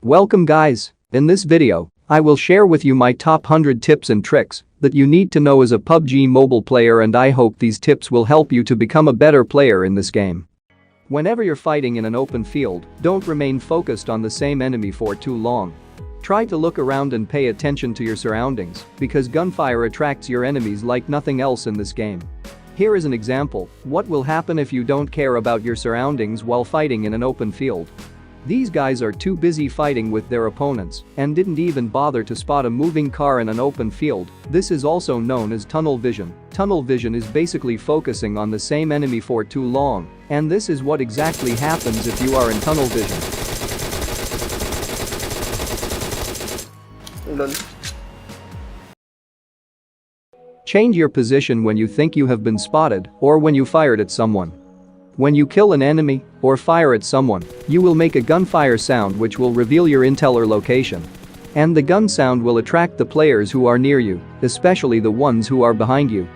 Welcome guys, in this video, I will share with you my top 100 tips and tricks that you need to know as a PUBg mobile player, and I hope these tips will help you to become a better player in this game. Whenever you're fighting in an open field, don't remain focused on the same enemy for too long. Try to look around and pay attention to your surroundings because gunfire attracts your enemies like nothing else in this game. Here is an example: what will happen if you don't care about your surroundings while fighting in an open field. These guys are too busy fighting with their opponents and didn't even bother to spot a moving car in an open field. This is also known as tunnel vision. Tunnel vision is basically focusing on the same enemy for too long, and this is what exactly happens if you are in tunnel vision. Change your position when you think you have been spotted or when you fired at someone. When you kill an enemy or fire at someone, you will make a gunfire sound which will reveal your intel or location. And the gun sound will attract the players who are near you, especially the ones who are behind you.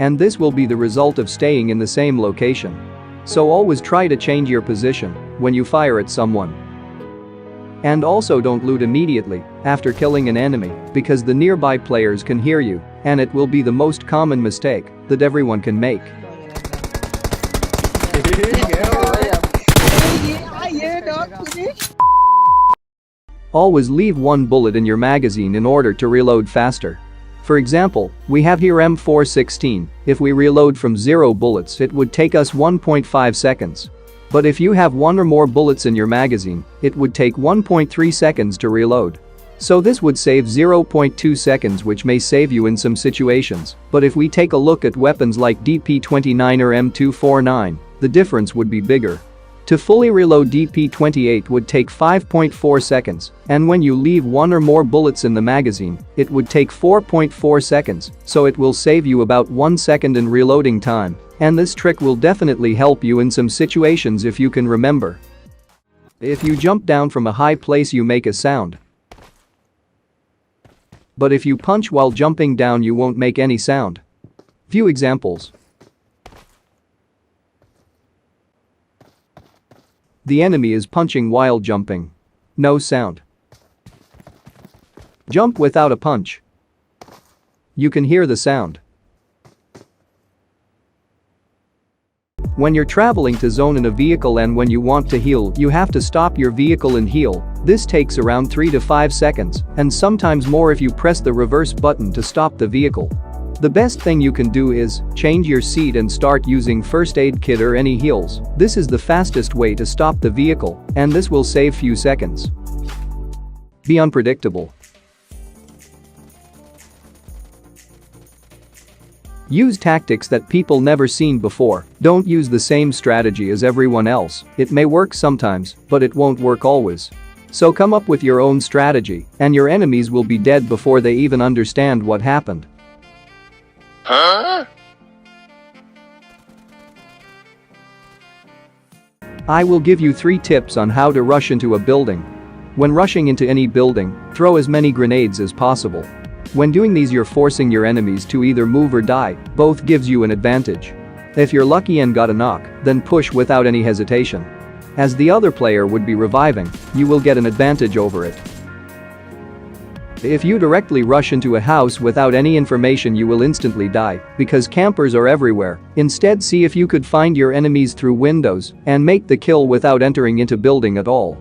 And this will be the result of staying in the same location. So always try to change your position when you fire at someone. And also don't loot immediately after killing an enemy because the nearby players can hear you, and it will be the most common mistake that everyone can make. Always leave one bullet in your magazine in order to reload faster. For example, we have here M416. If we reload from 0 bullets, it would take us 1.5 seconds. But if you have 1 or more bullets in your magazine, it would take 1.3 seconds to reload. So this would save 0.2 seconds, which may save you in some situations. But if we take a look at weapons like DP29 or M249, the difference would be bigger. To fully reload, DP28 would take 5.4 seconds, and when you leave 1 or more bullets in the magazine, it would take 4.4 seconds, so it will save you about 1 second in reloading time. And this trick will definitely help you in some situations if you can remember. If you jump down from a high place, you make a sound. But if you punch while jumping down, you won't make any sound. Few examples. The enemy is punching while jumping. No sound. Jump without a punch. You can hear the sound. When you're traveling to zone in a vehicle and when you want to heal, you have to stop your vehicle and heal. This takes around 3 to 5 seconds, and sometimes more if you press the reverse button to stop the vehicle. The best thing you can do is change your seat and start using first aid kit or any heals. This is the fastest way to stop the vehicle, and this will save few seconds. Be unpredictable. Use tactics that people never seen before. Don't use the same strategy as everyone else. It may work sometimes, but it won't work always. So come up with your own strategy, and your enemies will be dead before they even understand what happened. I will give you 3 tips on how to rush into a building. When rushing into any building, throw as many grenades as possible. When doing these, you're forcing your enemies to either move or die. Both gives you an advantage. If you're lucky and got a knock, then push without any hesitation. As the other player would be reviving, you will get an advantage over it. If you directly rush into a house without any information, you will instantly die because campers are everywhere. Instead, see if you could find your enemies through windows and make the kill without entering into building at all.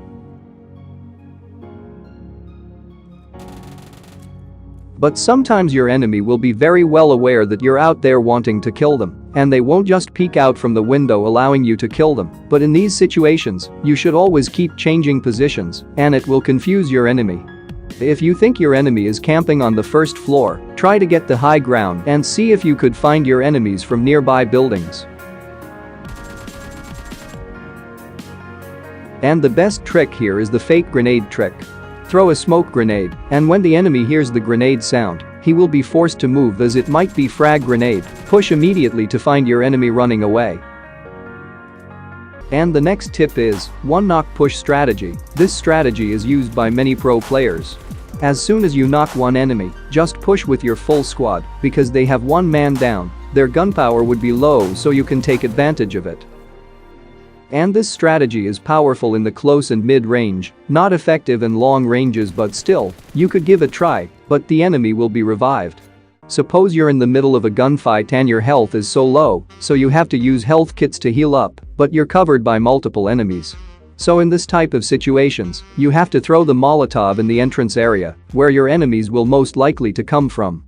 But sometimes your enemy will be very well aware that you're out there wanting to kill them, and they won't just peek out from the window allowing you to kill them. But in these situations, you should always keep changing positions, and it will confuse your enemy. If you think your enemy is camping on the first floor, try to get the high ground and see if you could find your enemies from nearby buildings. And the best trick here is the fake grenade trick. Throw a smoke grenade, and when the enemy hears the grenade sound, he will be forced to move as it might be frag grenade. Push immediately to find your enemy running away. And the next tip is one knock push strategy. This strategy is used by many pro players. As soon as you knock one enemy, just push with your full squad because they have one man down. Their gunpowder would be low, so you can take advantage of it. And this strategy is powerful in the close and mid-range, not effective in long ranges, but still, you could give a try, but the enemy will be revived. Suppose you're in the middle of a gunfight and your health is so low, so you have to use health kits to heal up, but you're covered by multiple enemies. So in this type of situations, you have to throw the Molotov in the entrance area, where your enemies will most likely to come from.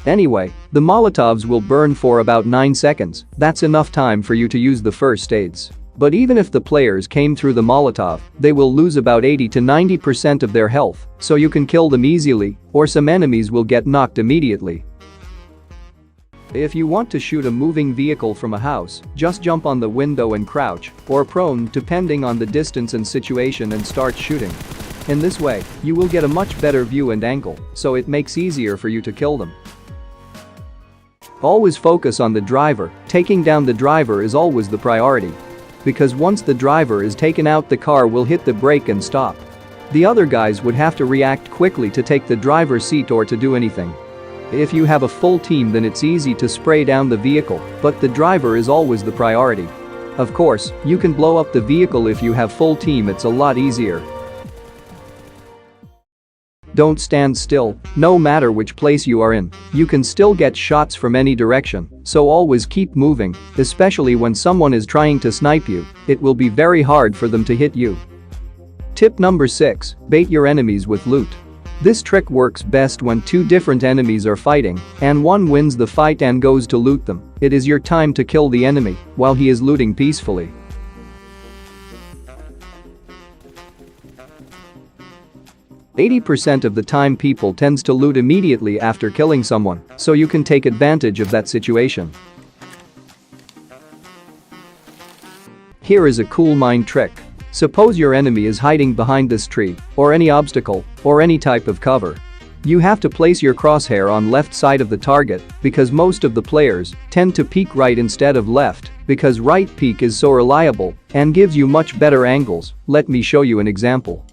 Anyway, the Molotovs will burn for about 9 seconds, that's enough time for you to use the first aids. But even if the players came through the Molotov, they will lose about 80 to 90% of their health, so you can kill them easily, or some enemies will get knocked immediately. If you want to shoot a moving vehicle from a house, just jump on the window and crouch, or prone depending on the distance and situation, and start shooting. In this way, you will get a much better view and angle, so it makes easier for you to kill them. Always focus on the driver, taking down the driver is always the priority. Because once the driver is taken out, the car will hit the brake and stop. The other guys would have to react quickly to take the driver's seat or to do anything. If you have a full team, then it's easy to spray down the vehicle, but the driver is always the priority. Of course, you can blow up the vehicle if you have full team, it's a lot easier. Don't stand still, no matter which place you are in, you can still get shots from any direction, so always keep moving, especially when someone is trying to snipe you, it will be very hard for them to hit you. Tip number 6, bait your enemies with loot. This trick works best when two different enemies are fighting, and one wins the fight and goes to loot them. It is your time to kill the enemy while he is looting peacefully. %80 of the time people tends to loot immediately after killing someone, so you can take advantage of that situation. Here is a cool mind trick. Suppose your enemy is hiding behind this tree, or any obstacle, or any type of cover. You have to place your crosshair on left side of the target, because most of the players tend to peek right instead of left, because right peek is so reliable and gives you much better angles. Let me show you an example.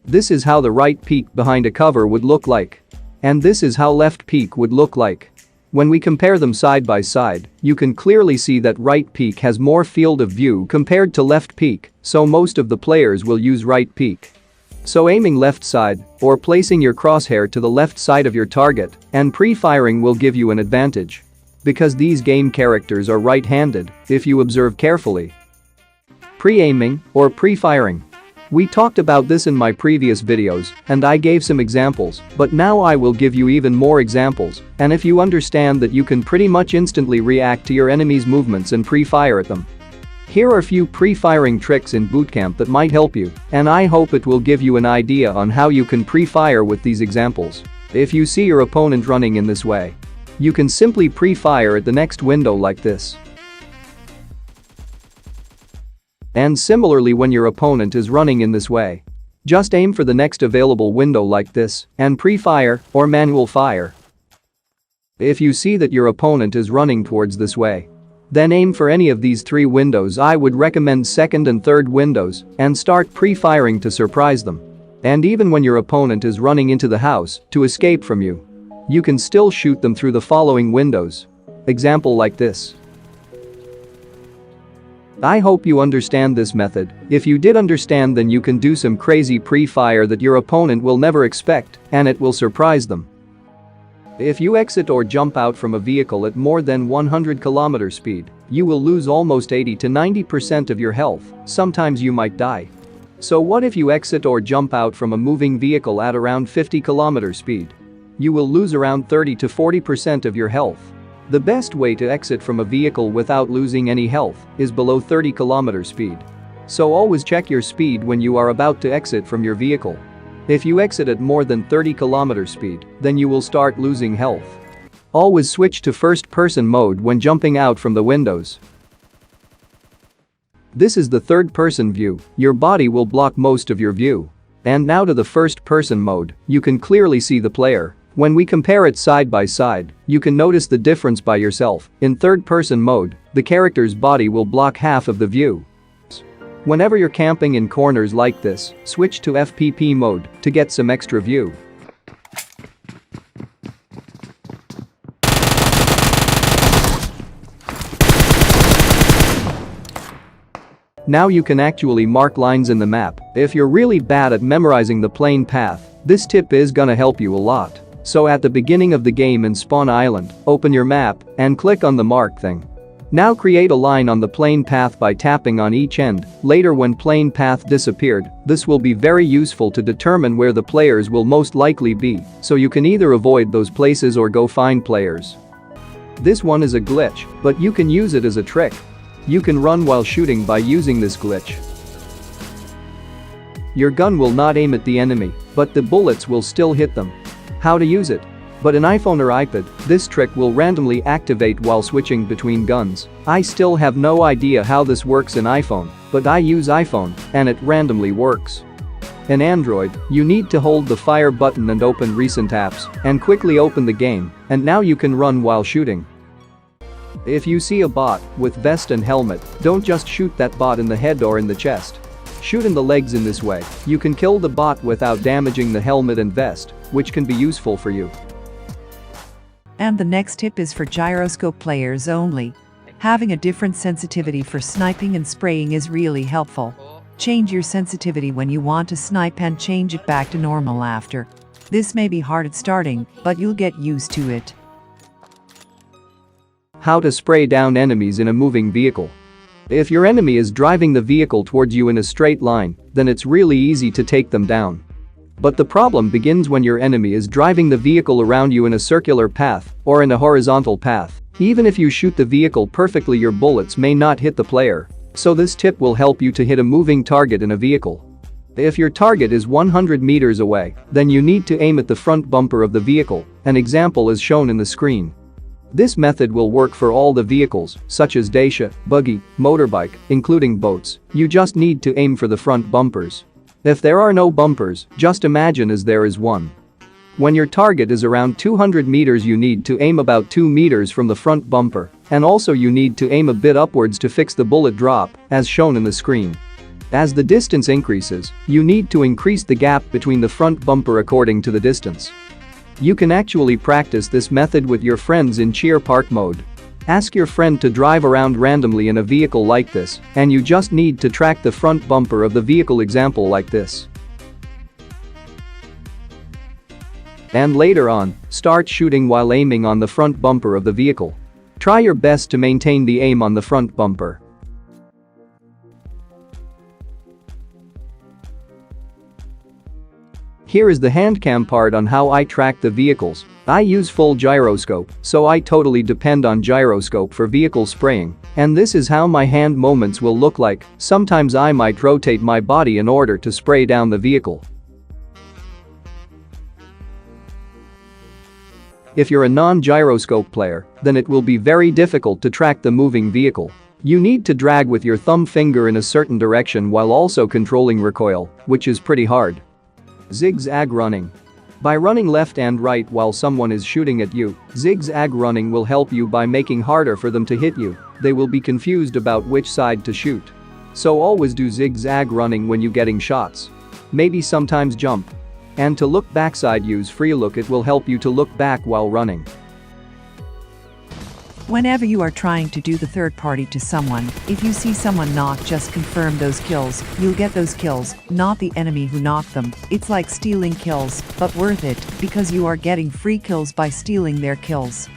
This is how the right peek behind a cover would look like. And this is how left peek would look like. When we compare them side by side, you can clearly see that right peek has more field of view compared to left peek, so most of the players will use right peek. So aiming left side, or placing your crosshair to the left side of your target, and pre-firing will give you an advantage. Because these game characters are right-handed, if you observe carefully. Pre-aiming, or pre-firing. We talked about this in my previous videos, and I gave some examples, but now I will give you even more examples, and if you understand that, you can pretty much instantly react to your enemy's movements and pre-fire at them. Here are a few pre-firing tricks in bootcamp that might help you, and I hope it will give you an idea on how you can pre-fire with these examples. If you see your opponent running in this way, you can simply pre-fire at the next window like this. And similarly, when your opponent is running in this way, just aim for the next available window like this and pre-fire or manual fire. If you see that your opponent is running towards this way, then aim for any of these 3 windows. I would recommend second and third windows and start pre-firing to surprise them. And even when your opponent is running into the house to escape from you, you can still shoot them through the following windows. Example like this. I hope you understand this method. If you did understand, then you can do some crazy pre-fire that your opponent will never expect, and it will surprise them. If you exit or jump out from a vehicle at more than 100 km speed, you will lose almost 80 to 90% of your health, sometimes you might die. So what if you exit or jump out from a moving vehicle at around 50 km speed? You will lose around 30 to 40% of your health. The best way to exit from a vehicle without losing any health is below 30 km speed. So always check your speed when you are about to exit from your vehicle. If you exit at more than 30 km speed, then you will start losing health. Always switch to first-person mode when jumping out from the windows. This is the third-person view, your body will block most of your view. And now to the first-person mode, you can clearly see the player. When we compare it side by side, you can notice the difference by yourself. In third-person mode, the character's body will block half of the view. Whenever you're camping in corners like this, switch to FPP mode to get some extra view. Now you can actually mark lines in the map. If you're really bad at memorizing the plane path, this tip is gonna help you a lot. So at the beginning of the game in Spawn Island, open your map and click on the mark thing. Now create a line on the plane path by tapping on each end. Later when plane path disappeared, this will be very useful to determine where the players will most likely be, so you can either avoid those places or go find players. This one is a glitch, but you can use it as a trick. You can run while shooting by using this glitch. Your gun will not aim at the enemy, but the bullets will still hit them. How to use it? But in iPhone or iPad, this trick will randomly activate while switching between guns. I still have no idea how this works in iPhone, but I use iPhone, and it randomly works. In Android, you need to hold the fire button and open recent apps, and quickly open the game, and now you can run while shooting. If you see a bot with vest and helmet, don't just shoot that bot in the head or in the chest. Shoot in the legs in this way. You can kill the bot without damaging the helmet and vest, which can be useful for you. And the next tip is for gyroscope players only. Having a different sensitivity for sniping and spraying is really helpful. Change your sensitivity when you want to snipe and change it back to normal after. This may be hard at starting, but you'll get used to it. How to spray down enemies in a moving vehicle. If your enemy is driving the vehicle towards you in a straight line, then it's really easy to take them down. But the problem begins when your enemy is driving the vehicle around you in a circular path or in a horizontal path. Even if you shoot the vehicle perfectly, your bullets may not hit the player. So this tip will help you to hit a moving target in a vehicle. If your target is 100 meters away, then you need to aim at the front bumper of the vehicle. An example is shown in the screen. This method will work for all the vehicles, such as dacia, buggy, motorbike, including boats. You just need to aim for the front bumpers. If there are no bumpers, just imagine as there is one. When your target is around 200 meters, you need to aim about 2 meters from the front bumper, and also you need to aim a bit upwards to fix the bullet drop, as shown in the screen. As the distance increases, you need to increase the gap between the front bumper according to the distance. You can actually practice this method with your friends in cheer park mode. Ask your friend to drive around randomly in a vehicle like this, and you just need to track the front bumper of the vehicle, example like this. And later on, start shooting while aiming on the front bumper of the vehicle. Try your best to maintain the aim on the front bumper. Here is the handcam part on how I track the vehicles. I use full gyroscope, so I totally depend on gyroscope for vehicle spraying, and this is how my hand movements will look like. Sometimes I might rotate my body in order to spray down the vehicle. If you're a non-gyroscope player, then it will be very difficult to track the moving vehicle. You need to drag with your thumb finger in a certain direction while also controlling recoil, which is pretty hard. Zigzag running. By running left and right while someone is shooting at you, zigzag running will help you by making harder for them to hit you. They will be confused about which side to shoot. So always do zigzag running when you getting shots. Maybe sometimes jump. And to look backside, use free look. It will help you to look back while running. Whenever you are trying to do the third party to someone, if you see someone knock, just confirm those kills. You'll get those kills, not the enemy who knocked them. It's like stealing kills, but worth it, because you are getting free kills by stealing their kills.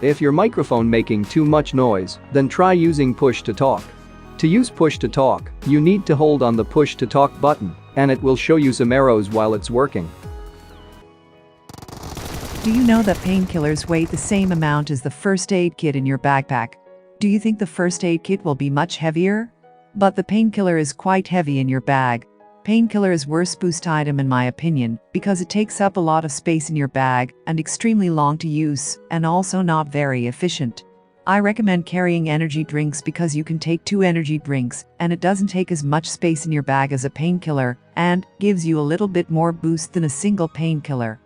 If your microphone making too much noise, then try using push to talk. To use push to talk, you need to hold on the push to talk button, and it will show you some arrows while it's working. Do you know that painkillers weigh the same amount as the first aid kit in your backpack? Do you think the first aid kit will be much heavier? But the painkiller is quite heavy in your bag. Painkiller is worst boost item in my opinion, because it takes up a lot of space in your bag and extremely long to use, and also not very efficient. I recommend carrying energy drinks because you can take 2 energy drinks and it doesn't take as much space in your bag as a painkiller and gives you a little bit more boost than a single painkiller.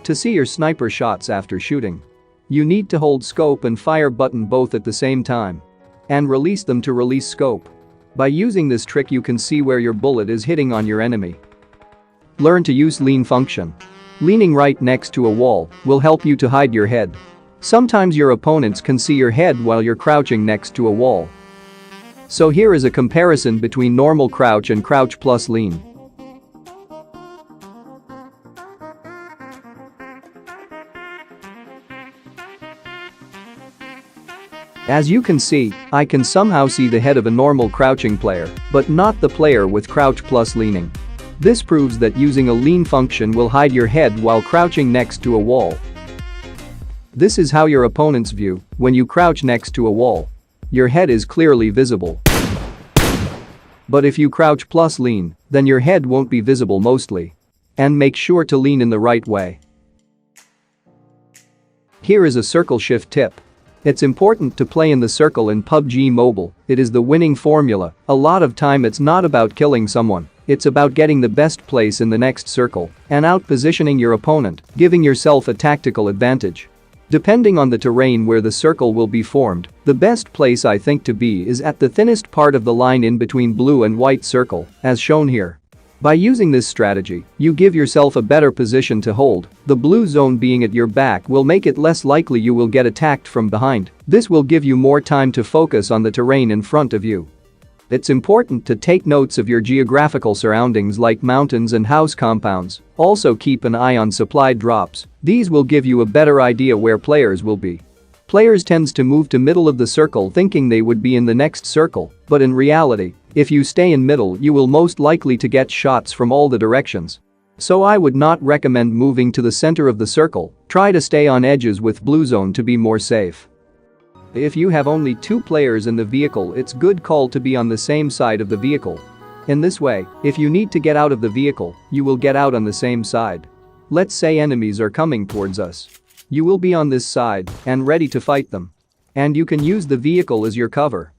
To see your sniper shots after shooting, you need to hold scope and fire button both at the same time and release them to release scope. By using this trick, you can see where your bullet is hitting on your enemy. Learn to use lean function. Leaning right next to a wall will help you to hide your head. Sometimes your opponents can see your head while you're crouching next to a wall. So here is a comparison between normal crouch and crouch plus lean. As you can see, I can somehow see the head of a normal crouching player, but not the player with crouch plus leaning. This proves that using a lean function will hide your head while crouching next to a wall. This is how your opponents view when you crouch next to a wall. Your head is clearly visible. But if you crouch plus lean, then your head won't be visible mostly. And make sure to lean in the right way. Here is a circle shift tip. It's important to play in the circle in PUBg Mobile. It is the winning formula. A lot of time it's not about killing someone. It's about getting the best place in the next circle and out-positioning your opponent, giving yourself a tactical advantage. Depending on the terrain where the circle will be formed, the best place I think to be is at the thinnest part of the line in between blue and white circle, as shown here. By using this strategy, you give yourself a better position to hold. The blue zone being at your back will make it less likely you will get attacked from behind. This will give you more time to focus on the terrain in front of you. It's important to take notes of your geographical surroundings like mountains and house compounds. Also keep an eye on supply drops. These will give you a better idea where players will be. Players tends to move to middle of the circle thinking they would be in the next circle, but in reality, if you stay in middle you will most likely to get shots from all the directions. So I would not recommend moving to the center of the circle. Try to stay on edges with blue zone to be more safe. If you have only 2 players in the vehicle, it's good call to be on the same side of the vehicle. In this way, if you need to get out of the vehicle, you will get out on the same side. Let's say enemies are coming towards us. You will be on this side and ready to fight them. And you can use the vehicle as your cover.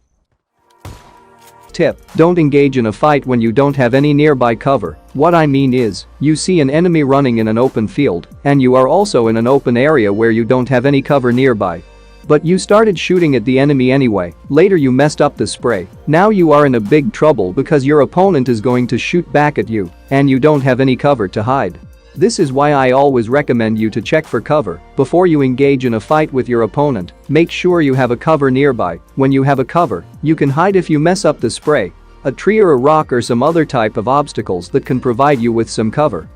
Tip: don't engage in a fight when you don't have any nearby cover. What I mean is, you see an enemy running in an open field, and you are also in an open area where you don't have any cover nearby. But you started shooting at the enemy anyway, later you messed up the spray. Now you are in a big trouble because your opponent is going to shoot back at you, and you don't have any cover to hide. This is why I always recommend you to check for cover before you engage in a fight with your opponent. Make sure you have a cover nearby. When you have a cover, you can hide if you mess up the spray, a tree or a rock or some other type of obstacles that can provide you with some cover.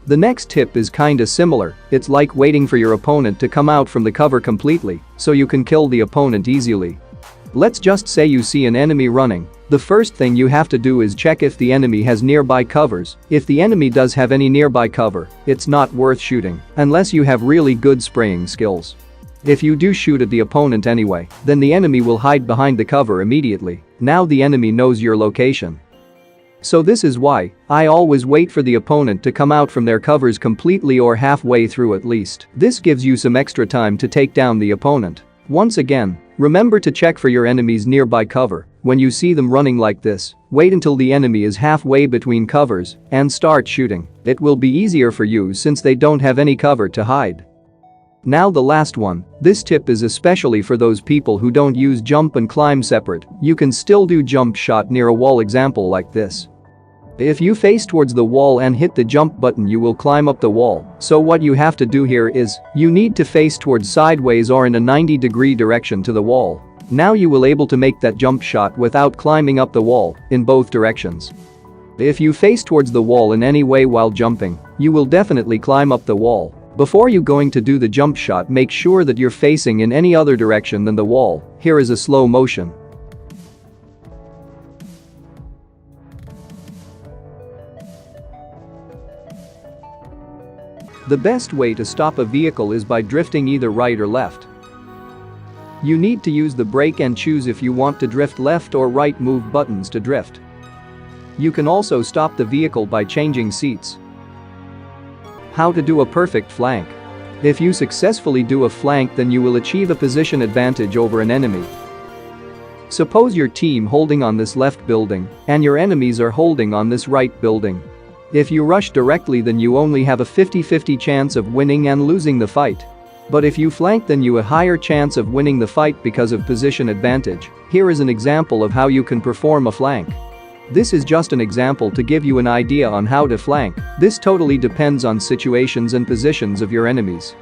The next tip is kinda similar. It's like waiting for your opponent to come out from the cover completely so you can kill the opponent easily. Let's just say you see an enemy running. The first thing you have to do is check if the enemy has nearby covers. If the enemy does have any nearby cover, it's not worth shooting unless you have really good spraying skills. If you do shoot at the opponent anyway, then the enemy will hide behind the cover immediately. Now the enemy knows your location. So this is why I always wait for the opponent to come out from their covers completely or halfway through at least. This gives you some extra time to take down the opponent. Once again, remember to check for your enemy's nearby cover. When you see them running like this, wait until the enemy is halfway between covers and start shooting. It will be easier for you since they don't have any cover to hide. Now the last one. This tip is especially for those people who don't use jump and climb separate. You can still do jump shot near a wall example like this. If you face towards the wall and hit the jump button, you will climb up the wall. So what you have to do here is, you need to face towards sideways or in a 90-degree direction to the wall. Now you will able to make that jump shot without climbing up the wall in both directions. If you face towards the wall in any way while jumping, you will definitely climb up the wall. Before you going to do the jump shot, make sure that you're facing in any other direction than the wall. Here is a slow motion. The best way to stop a vehicle is by drifting either right or left. You need to use the brake and choose if you want to drift left or right move buttons to drift. You can also stop the vehicle by changing seats. How to do a perfect flank. If you successfully do a flank, then you will achieve a position advantage over an enemy. Suppose your team holding on this left building and your enemies are holding on this right building. If you rush directly, then you only have a 50-50 chance of winning and losing the fight. But if you flank, then you have a higher chance of winning the fight because of position advantage. Here is an example of how you can perform a flank. This is just an example to give you an idea on how to flank. This totally depends on situations and positions of your enemies.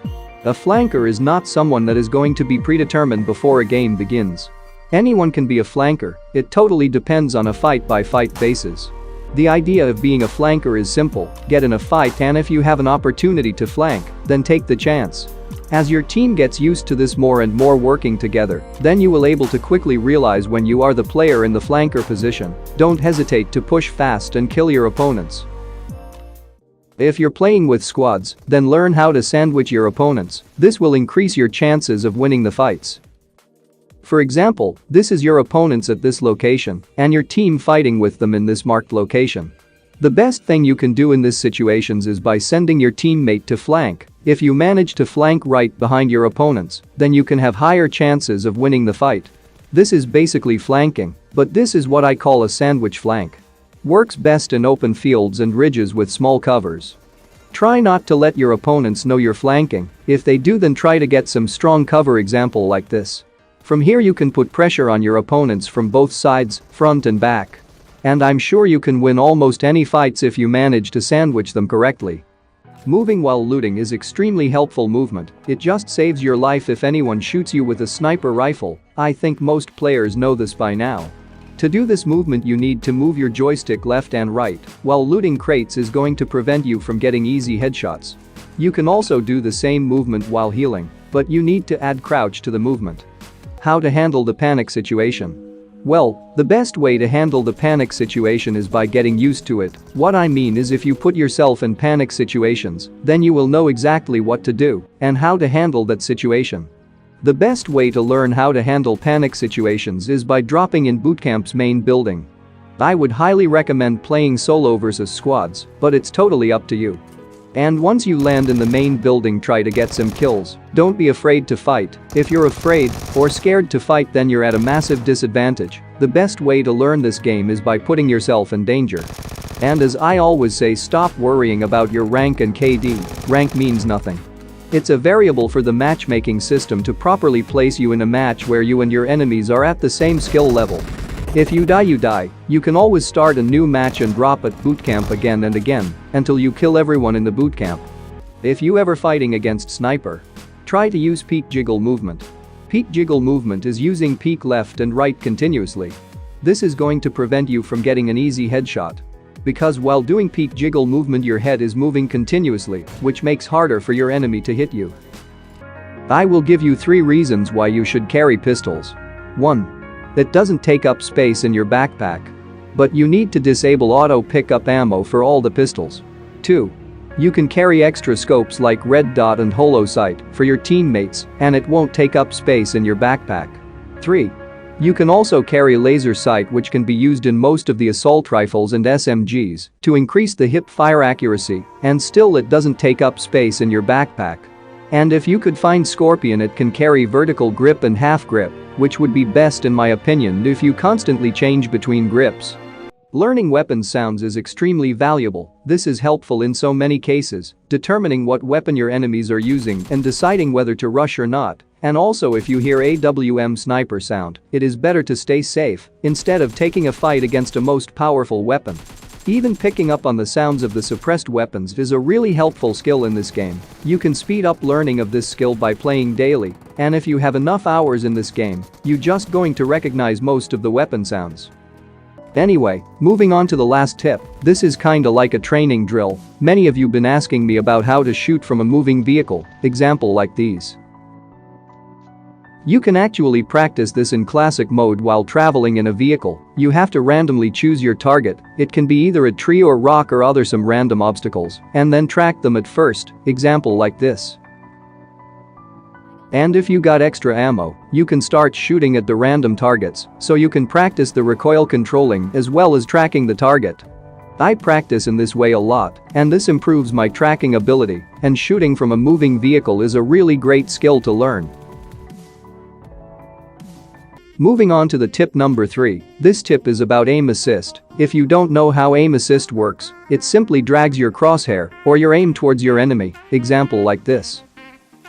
A flanker is not someone that is going to be predetermined before a game begins. Anyone can be a flanker, it totally depends on a fight-by-fight basis. The idea of being a flanker is simple: get in a fight, and if you have an opportunity to flank, then take the chance. As your team gets used to this more and more working together, then you will able to quickly realize when you are the player in the flanker position. Don't hesitate to push fast and kill your opponents. If you're playing with squads, then learn how to sandwich your opponents. This will increase your chances of winning the fights. For example, this is your opponents at this location, and your team fighting with them in this marked location. The best thing you can do in these situations is by sending your teammate to flank. If you manage to flank right behind your opponents, then you can have higher chances of winning the fight. This is basically flanking, but this is what I call a sandwich flank. Works best in open fields and ridges with small covers. Try not to let your opponents know you're flanking. If they do, then try to get some strong cover, example like this. From here you can put pressure on your opponents from both sides, front and back. And I'm sure you can win almost any fights if you manage to sandwich them correctly. Moving while looting is extremely helpful movement. It just saves your life if anyone shoots you with a sniper rifle. I think most players know this by now. To do this movement you need to move your joystick left and right, while looting crates is going to prevent you from getting easy headshots. You can also do the same movement while healing, but you need to add crouch to the movement. How to handle the panic situation? Well, the best way to handle the panic situation is by getting used to it. What I mean is, if you put yourself in panic situations, then you will know exactly what to do and how to handle that situation. The best way to learn how to handle panic situations is by dropping in bootcamp's main building. I would highly recommend playing solo versus squads, but it's totally up to you. And once you land in the main building, try to get some kills. Don't be afraid to fight. If you're afraid or scared to fight, then you're at a massive disadvantage. The best way to learn this game is by putting yourself in danger. And as I always say, stop worrying about your rank and KD. Rank means nothing. It's a variable for the matchmaking system to properly place you in a match where you and your enemies are at the same skill level. If you die, you die. You can always start a new match and drop at bootcamp again and again until you kill everyone in the bootcamp. If you ever fighting against sniper, try to use peek jiggle movement. Peek jiggle movement is using peek left and right continuously. This is going to prevent you from getting an easy headshot. Because while doing peek jiggle movement your head is moving continuously, which makes harder for your enemy to hit you. I will give you 3 reasons why you should carry pistols. 1. It doesn't take up space in your backpack. But you need to disable auto pickup ammo for all the pistols. 2. You can carry extra scopes like red dot and holo sight for your teammates, and it won't take up space in your backpack. 3. You can also carry laser sight, which can be used in most of the assault rifles and SMGs to increase the hip fire accuracy, and still it doesn't take up space in your backpack. And if you could find Scorpion, it can carry vertical grip and half grip, which would be best in my opinion if you constantly change between grips. Learning weapon sounds is extremely valuable. This is helpful in so many cases, determining what weapon your enemies are using and deciding whether to rush or not. And also, if you hear AWM sniper sound, it is better to stay safe instead of taking a fight against a most powerful weapon. Even picking up on the sounds of the suppressed weapons is a really helpful skill in this game. You can speed up learning of this skill by playing daily, and if you have enough hours in this game, you're just going to recognize most of the weapon sounds. Anyway, moving on to the last tip. This is kinda like a training drill. Many of you been asking me about how to shoot from a moving vehicle, example like these. You can actually practice this in classic mode while traveling in a vehicle. You have to randomly choose your target. It can be either a tree or rock or other some random obstacles, and then track them at first, example like this. And if you got extra ammo, you can start shooting at the random targets, so you can practice the recoil controlling as well as tracking the target. I practice in this way a lot, and this improves my tracking ability, and shooting from a moving vehicle is a really great skill to learn. Moving on to the tip number 3, this tip is about aim assist. If you don't know how aim assist works, it simply drags your crosshair or your aim towards your enemy, example like this.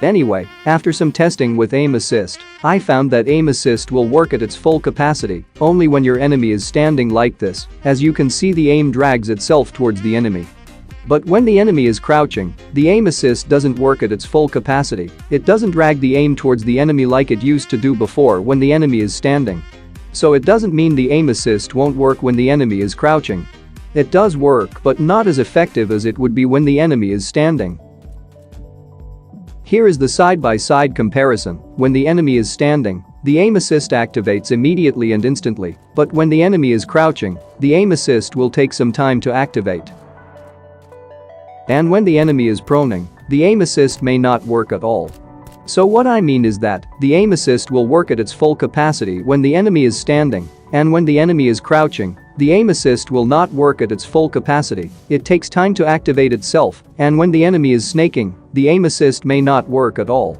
Anyway, after some testing with aim assist, I found that aim assist will work at its full capacity only when your enemy is standing like this. As you can see, the aim drags itself towards the enemy. But when the enemy is crouching, the aim assist doesn't work at its full capacity. It doesn't drag the aim towards the enemy like it used to do before when the enemy is standing. So it doesn't mean the aim assist won't work when the enemy is crouching. It does work, but not as effective as it would be when the enemy is standing. Here is the side-by-side comparison. When the enemy is standing, the aim assist activates immediately and instantly, but when the enemy is crouching, the aim assist will take some time to activate. And when the enemy is proning, the aim assist may not work at all. So what I mean is that the aim assist will work at its full capacity when the enemy is standing, and when the enemy is crouching, the aim assist will not work at its full capacity. It takes time to activate itself, and when the enemy is snaking, the aim assist may not work at all.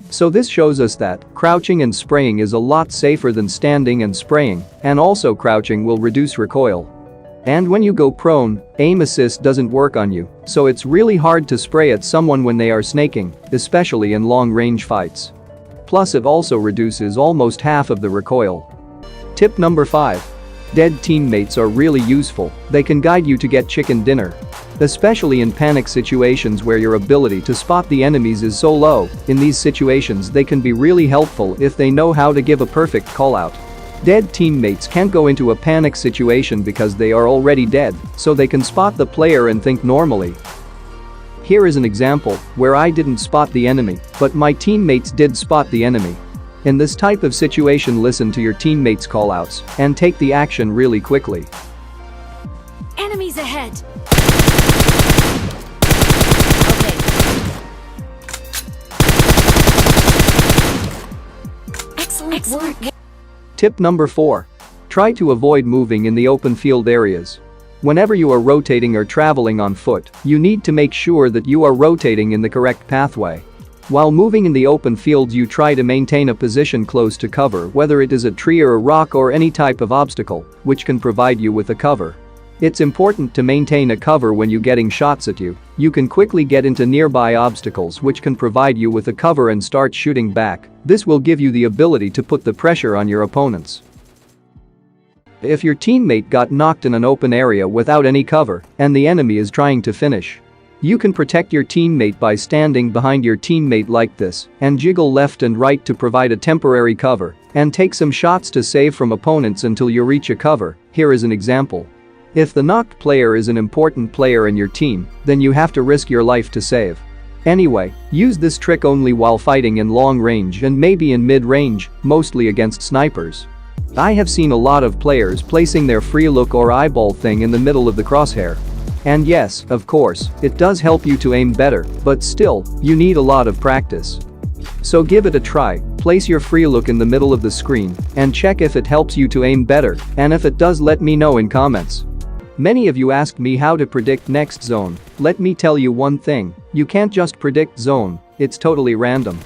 So this shows us that crouching and spraying is a lot safer than standing and spraying, and also crouching will reduce recoil. And when you go prone, aim assist doesn't work on you, so it's really hard to spray at someone when they are snaking, especially in long-range fights. Plus it also reduces almost half of the recoil. Tip number 5. Dead teammates are really useful. They can guide you to get chicken dinner. Especially in panic situations where your ability to spot the enemies is so low, in these situations they can be really helpful if they know how to give a perfect call-out. Dead teammates can't go into a panic situation because they are already dead, so they can spot the player and think normally. Here is an example where I didn't spot the enemy, but my teammates did spot the enemy. In this type of situation, listen to your teammates' callouts and take the action really quickly. Enemies ahead! Okay. Excellent work! Tip number 4. Try to avoid moving in the open field areas. Whenever you are rotating or traveling on foot, you need to make sure that you are rotating in the correct pathway. While moving in the open fields, you try to maintain a position close to cover, whether it is a tree or a rock or any type of obstacle, which can provide you with a cover. It's important to maintain a cover when you're getting shots at you. You can quickly get into nearby obstacles which can provide you with a cover and start shooting back. This will give you the ability to put the pressure on your opponents. If your teammate got knocked in an open area without any cover and the enemy is trying to finish, you can protect your teammate by standing behind your teammate like this and jiggle left and right to provide a temporary cover and take some shots to save from opponents until you reach a cover. Here is an example. If the knocked player is an important player in your team, then you have to risk your life to save. Anyway, use this trick only while fighting in long range and maybe in mid-range, mostly against snipers. I have seen a lot of players placing their free look or eyeball thing in the middle of the crosshair. And yes, of course, it does help you to aim better, but still, you need a lot of practice. So give it a try, place your free look in the middle of the screen and check if it helps you to aim better, and if it does, let me know in comments. Many of you asked me how to predict next zone. Let me tell you one thing, you can't just predict zone, it's totally random.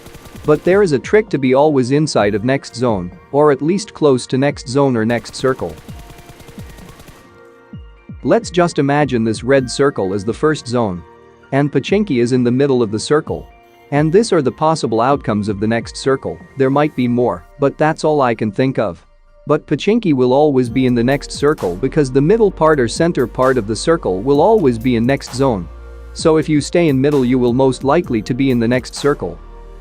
But there is a trick to be always inside of next zone, or at least close to next zone or next circle. Let's just imagine this red circle is the first zone. And Pachinki is in the middle of the circle. And these are the possible outcomes of the next circle. There might be more, but that's all I can think of. But Pachinki will always be in the next circle because the middle part or center part of the circle will always be in next zone. So if you stay in middle, you will most likely to be in the next circle.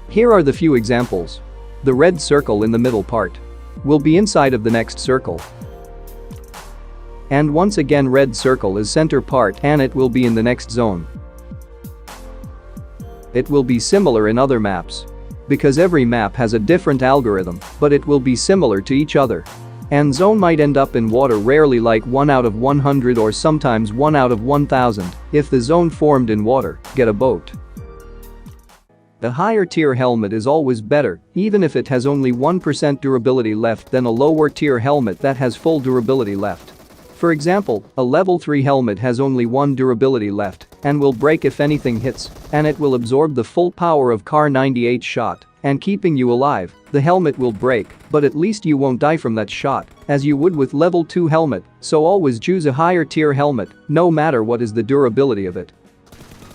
Here are the few examples. The red circle in the middle part will be inside of the next circle. And once again, red circle is center part and it will be in the next zone. It will be similar in other maps. Because every map has a different algorithm, but it will be similar to each other. And zone might end up in water, rarely like 1 out of 100 or sometimes 1 out of 1000. If the zone formed in water, get a boat. The higher tier helmet is always better, even if it has only 1% durability left, than a lower tier helmet that has full durability left. For example, a level 3 helmet has only 1 durability left and will break if anything hits, and it will absorb the full power of Kar 98 shot and keeping you alive. The helmet will break, but at least you won't die from that shot, as you would with level 2 helmet, so always choose a higher tier helmet, no matter what is the durability of it.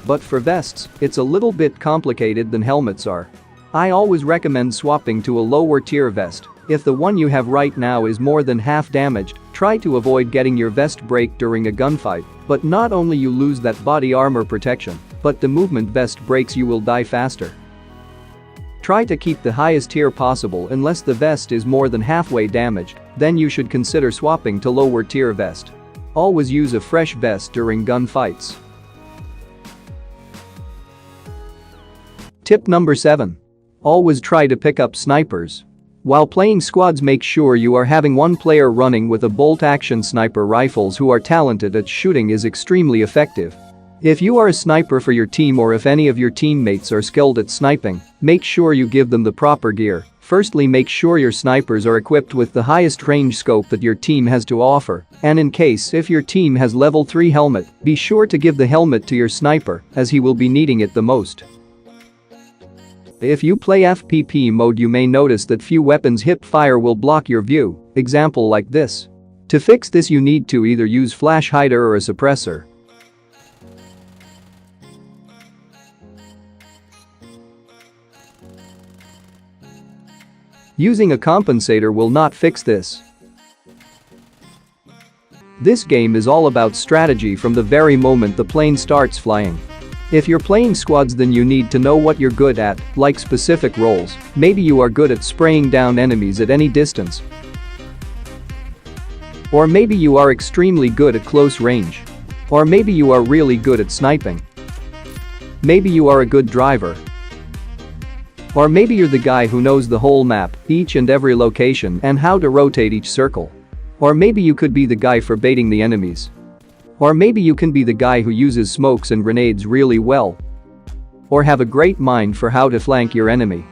But for vests, it's a little bit complicated than helmets are. I always recommend swapping to a lower tier vest. If the one you have right now is more than half damaged, Try to avoid getting your vest break during a gunfight, but not only you lose that body armor protection, but the movement vest breaks, you will die faster. Try to keep the highest tier possible unless the vest is more than halfway damaged, then you should consider swapping to lower tier vest. Always use a fresh vest during gunfights. Tip number 7. Always try to pick up snipers. While playing squads, make sure you are having one player running with a bolt-action sniper rifles who are talented at shooting is extremely effective. If you are a sniper for your team or if any of your teammates are skilled at sniping, make sure you give them the proper gear. Firstly, make sure your snipers are equipped with the highest range scope that your team has to offer, and in case if your team has level 3 helmet, be sure to give the helmet to your sniper as he will be needing it the most. If you play FPP mode, you may notice that few weapons hip fire will block your view, example like this. To fix this, you need to either use flash hider or a suppressor. Using a compensator will not fix this. This game is all about strategy from the very moment the plane starts flying. If you're playing squads, then you need to know what you're good at, like specific roles. Maybe you are good at spraying down enemies at any distance. Or maybe you are extremely good at close range. Or maybe you are really good at sniping. Maybe you are a good driver. Or maybe you're the guy who knows the whole map, each and every location, and how to rotate each circle. Or maybe you could be the guy for baiting the enemies. Or maybe you can be the guy who uses smokes and grenades really well. Or have a great mind for how to flank your enemy.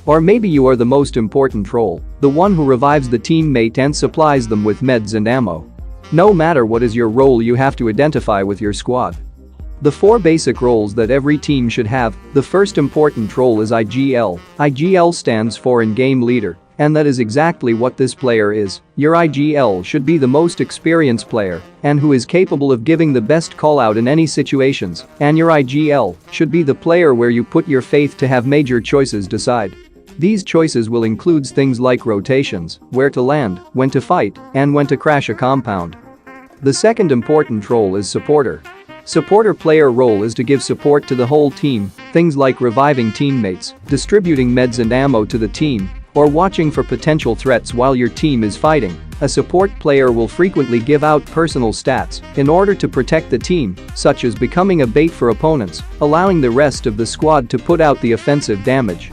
Or maybe you are the most important role, the one who revives the teammate and supplies them with meds and ammo. No matter what is your role, you have to identify with your squad. The 4 basic roles that every team should have. The first important role is IGL. IGL stands for in-game leader. And that is exactly what this player is. Your IGL should be the most experienced player and who is capable of giving the best call out in any situations, and your IGL should be the player where you put your faith to have major choices decide. These choices will include things like rotations, where to land, when to fight, and when to crash a compound. The second important role is supporter. Supporter player role is to give support to the whole team, things like reviving teammates, distributing meds and ammo to the team, or watching for potential threats while your team is fighting. A support player will frequently give out personal stats in order to protect the team, such as becoming a bait for opponents, allowing the rest of the squad to put out the offensive damage.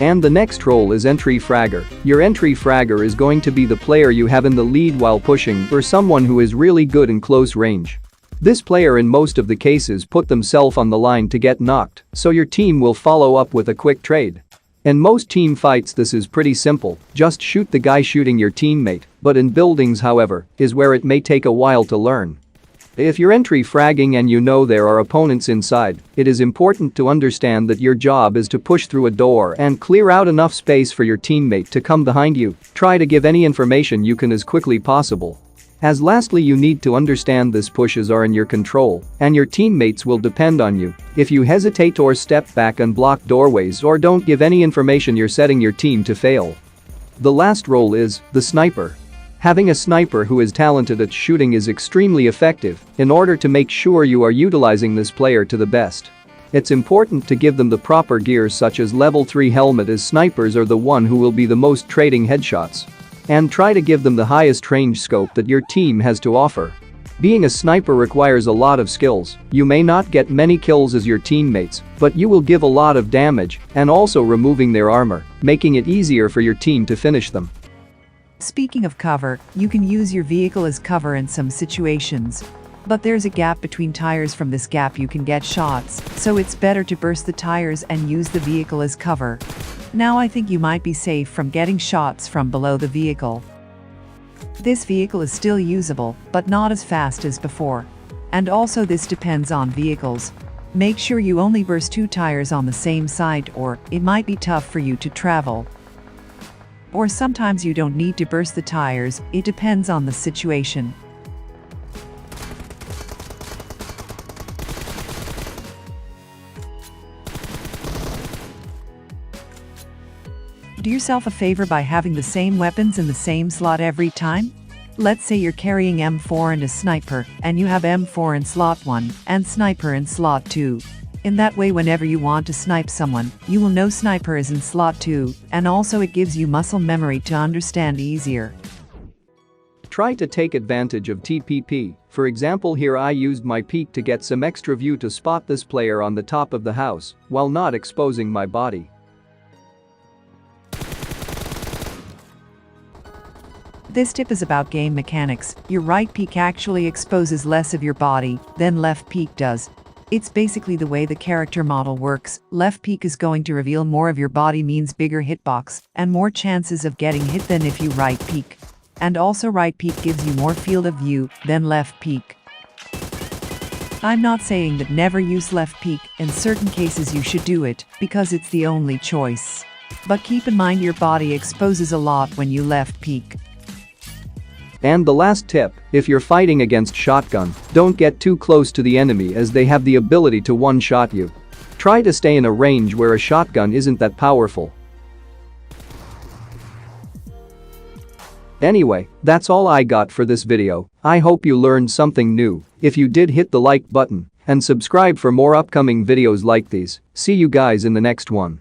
And the next role is entry fragger. Your entry fragger is going to be the player you have in the lead while pushing, or someone who is really good in close range. This player in most of the cases put themselves on the line to get knocked, so your team will follow up with a quick trade. In most team fights this is pretty simple, just shoot the guy shooting your teammate, but in buildings, however, is where it may take a while to learn. If you're entry fragging and you know there are opponents inside, it is important to understand that your job is to push through a door and clear out enough space for your teammate to come behind you. Try to give any information you can as quickly possible. As lastly, you need to understand this pushes are in your control and your teammates will depend on you. If you hesitate or step back and block doorways or don't give any information, you're setting your team to fail. The last role is the sniper. Having a sniper who is talented at shooting is extremely effective in order to make sure you are utilizing this player to the best. It's important to give them the proper gear such as level 3 helmet, as snipers are the one who will be the most trading headshots. And try to give them the highest range scope that your team has to offer. Being a sniper requires a lot of skills. You may not get many kills as your teammates, but you will give a lot of damage and also removing their armor, making it easier for your team to finish them. Speaking of cover, you can use your vehicle as cover in some situations. But there's a gap between tires. From this gap you can get shots, so it's better to burst the tires and use the vehicle as cover. Now I think you might be safe from getting shots from below the vehicle. This vehicle is still usable, but not as fast as before. And also this depends on vehicles. Make sure you only burst 2 tires on the same side, or it might be tough for you to travel. Or sometimes you don't need to burst the tires, it depends on the situation. Do yourself a favor by having the same weapons in the same slot every time. Let's say you're carrying M4 and a sniper, and you have M4 in slot 1 and sniper in slot 2. In that way, whenever you want to snipe someone, you will know sniper is in slot 2, and also it gives you muscle memory to understand easier. Try to take advantage of TPP. For example, here I used my peek to get some extra view to spot this player on the top of the house, while not exposing my body. This tip is about game mechanics. Your right peek actually exposes less of your body than left peek does. It's basically the way the character model works. Left peek is going to reveal more of your body, means bigger hitbox and more chances of getting hit than if you right peek. And also right peek gives you more field of view than left peek. I'm not saying that never use left peek. In certain cases you should do it because it's the only choice. But keep in mind your body exposes a lot when you left peek. And the last tip, if you're fighting against shotgun, don't get too close to the enemy as they have the ability to one-shot you. Try to stay in a range where a shotgun isn't that powerful. Anyway, that's all I got for this video. I hope you learned something new. If you did, hit the like button and subscribe for more upcoming videos like these. See you guys in the next one.